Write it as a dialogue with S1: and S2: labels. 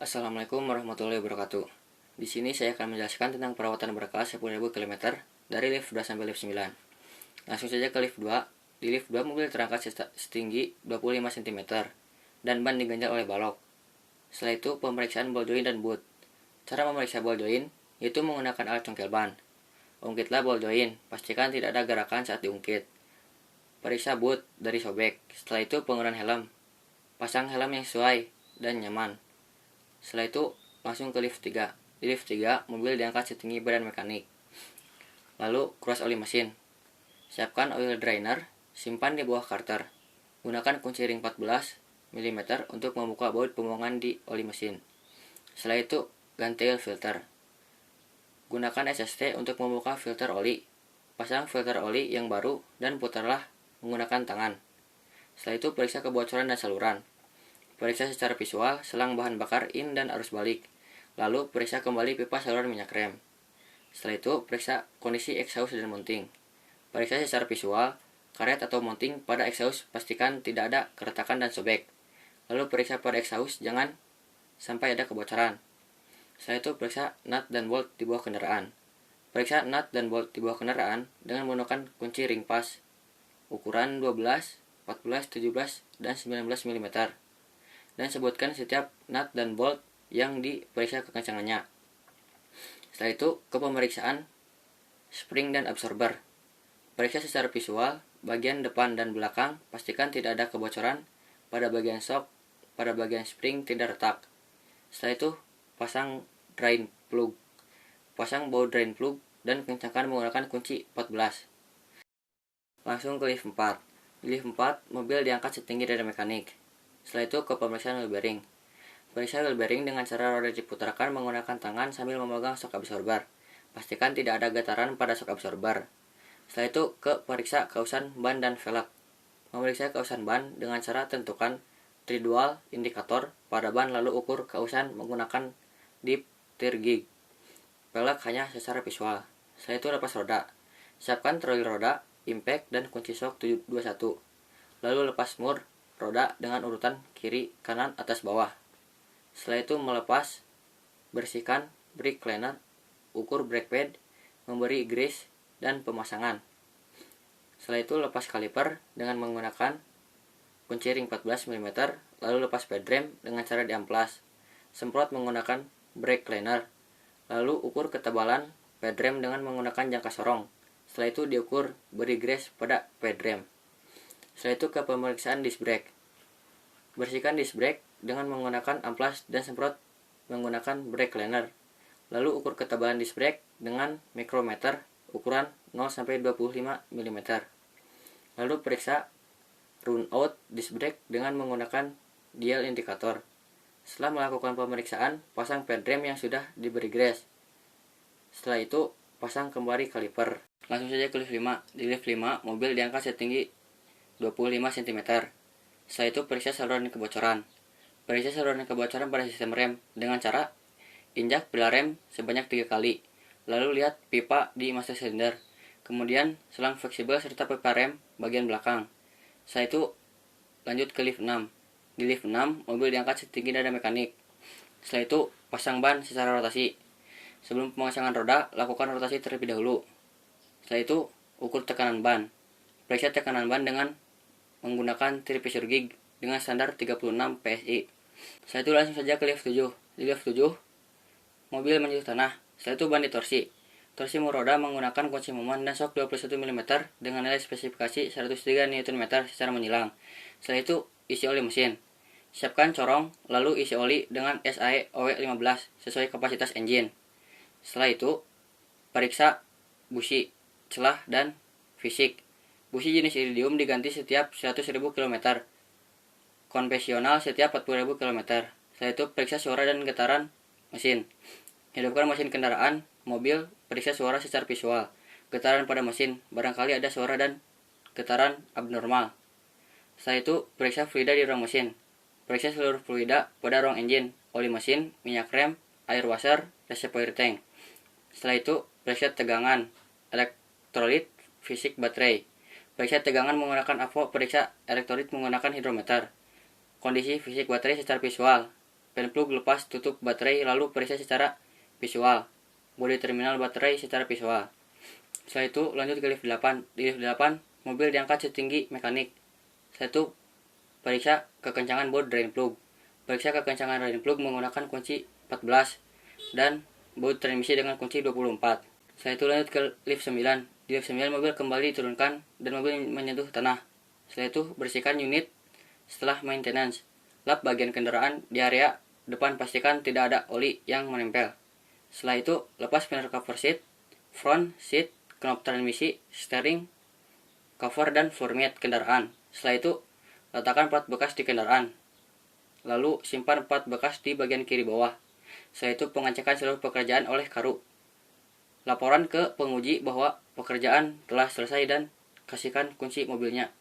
S1: Assalamualaikum warahmatullahi wabarakatuh. Di sini saya akan menjelaskan tentang perawatan berkelas 10.000 km dari lift 2 sampai lift 9. Langsung saja ke lift 2. Di lift 2 mobil terangkat setinggi 25 cm dan ban diganjal oleh balok. Setelah itu pemeriksaan ball joint dan boot. Cara memeriksa ball joint yaitu menggunakan alat congkel ban. Ungkitlah ball joint, pastikan tidak ada gerakan saat diungkit. Periksa boot dari sobek. Setelah itu penggunaan helm. Pasang helm yang sesuai dan nyaman. Setelah itu langsung ke lift 3. Di lift 3 mobil diangkat setinggi badan mekanik. Lalu cross oli mesin. Siapkan oil drainer, simpan di bawah carter. Gunakan kunci ring 14 mm untuk membuka baut pembuangan di oli mesin. Setelah itu ganti oil filter. Gunakan SST untuk membuka filter oli. Pasang filter oli yang baru dan putarlah menggunakan tangan. Setelah itu periksa kebocoran dan saluran. Periksa secara visual selang bahan bakar in dan arus balik. Lalu periksa kembali pipa saluran minyak rem. Setelah itu periksa kondisi exhaust dan mounting. Periksa secara visual karet atau mounting pada exhaust, pastikan tidak ada keretakan dan sobek. Lalu periksa pada exhaust, jangan sampai ada kebocoran. Setelah itu periksa nut dan bolt di bawah kendaraan. Periksa nut dan bolt di bawah kendaraan dengan menggunakan kunci ring pas ukuran 12, 14, 17, dan 19 mm. Dan sebutkan setiap nut dan bolt yang diperiksa kekencangannya. Setelah itu ke pemeriksaan spring dan absorber. Periksa secara visual bagian depan dan belakang, pastikan tidak ada kebocoran pada bagian shock, pada bagian spring tidak retak. Setelah itu pasang drain plug. Pasang baut drain plug dan kencangkan menggunakan kunci 14. Langsung ke lift 4. Di lift 4 mobil diangkat setinggi dari mekanik. Setelah itu ke pemeriksaan wheel bearing. Periksa wheel bearing dengan cara roda diputarkan menggunakan tangan sambil memegang shock absorber. Pastikan tidak ada getaran pada shock absorber. Setelah itu ke periksa kausan ban dan velg. Memeriksa kausan ban dengan cara tentukan tridual indikator pada ban lalu ukur kausan menggunakan dip tir gig. Velg hanya secara visual. Setelah itu lepas roda. Siapkan troli roda, impact dan kunci shock 721. Lalu lepas mur roda dengan urutan kiri, kanan, atas, bawah. Setelah itu melepas, bersihkan brake cleaner, ukur brake pad, memberi grease, dan pemasangan. Setelah itu lepas kaliper dengan menggunakan kunci ring 14 mm, lalu lepas pad rem dengan cara diamplas. Semprot menggunakan brake cleaner, lalu ukur ketebalan pad rem dengan menggunakan jangka sorong. Setelah itu diukur, beri grease pada pad rem. Setelah itu ke pemeriksaan disc brake. Bersihkan disc brake dengan menggunakan amplas dan semprot menggunakan brake cleaner. Lalu ukur ketebalan disc brake dengan micrometer ukuran 0-25 mm. Lalu periksa run out disc brake dengan menggunakan dial indikator. Setelah melakukan pemeriksaan, pasang pad rem yang sudah diberi grease. Setelah itu pasang kembali kaliper. Langsung saja ke lift 5. Di lift 5 mobil diangkat setinggi 25 cm. Setelah itu periksa saluran kebocoran. Periksa saluran kebocoran pada sistem rem dengan cara injak pedal rem sebanyak 3 kali. Lalu lihat pipa di master cylinder. Kemudian selang fleksibel serta pipa rem bagian belakang. Setelah itu lanjut ke lift 6. Di lift 6 mobil diangkat setinggi dada mekanik. Setelah itu pasang ban secara rotasi. Sebelum pemasangan roda, lakukan rotasi terlebih dahulu. Setelah itu ukur tekanan ban. Periksa tekanan ban dengan menggunakan tir pressure gauge dengan standar 36 PSI. Setelah itu langsung saja ke lift 7. Di lift 7, mobil menyentuh tanah. Setelah itu ban ditorsi. Torsi mur roda menggunakan kunci momen dan shock 21 mm dengan nilai spesifikasi 103 Nm secara menyilang. Setelah itu isi oli mesin. Siapkan corong, lalu isi oli dengan SAE OW15 sesuai kapasitas engine. Setelah itu, periksa busi, celah, dan fisik. Busi jenis iridium diganti setiap 100.000 km, konvensional setiap 40.000 km. Setelah itu periksa suara dan getaran mesin. Hidupkan mesin kendaraan, mobil, periksa suara secara visual. Getaran pada mesin, barangkali ada suara dan getaran abnormal. Setelah itu periksa fluida di ruang mesin. Periksa seluruh fluida pada ruang engine, oli mesin, minyak rem, air washer, reservoir tank. Setelah itu periksa tegangan, elektrolit, fisik baterai. Periksa tegangan menggunakan AVO, periksa elektrolit menggunakan hidrometer. Kondisi fisik baterai secara visual. fan plug lepas tutup baterai lalu periksa secara visual. Bodi terminal baterai secara visual. Setelah itu lanjut ke lift 8. Di lift 8 mobil diangkat setinggi mekanik. Setelah itu periksa kekencangan baut drain plug. Periksa kekencangan drain plug menggunakan kunci 14 dan baut transmisi dengan kunci 24. Setelah itu lanjut ke lift 9. Di lift 9 mobil kembali diturunkan dan mobil menyentuh tanah. Setelah itu bersihkan unit setelah maintenance. Lap bagian kendaraan di area depan, pastikan tidak ada oli yang menempel. Setelah itu lepas panel cover seat, front seat, knop transmisi, steering, cover dan floor mat kendaraan. Setelah itu letakkan plat bekas di kendaraan. Lalu simpan plat bekas di bagian kiri bawah. Setelah itu pengecekan seluruh pekerjaan oleh Karu. Laporan ke penguji bahwa pekerjaan telah selesai dan kasihkan kunci mobilnya.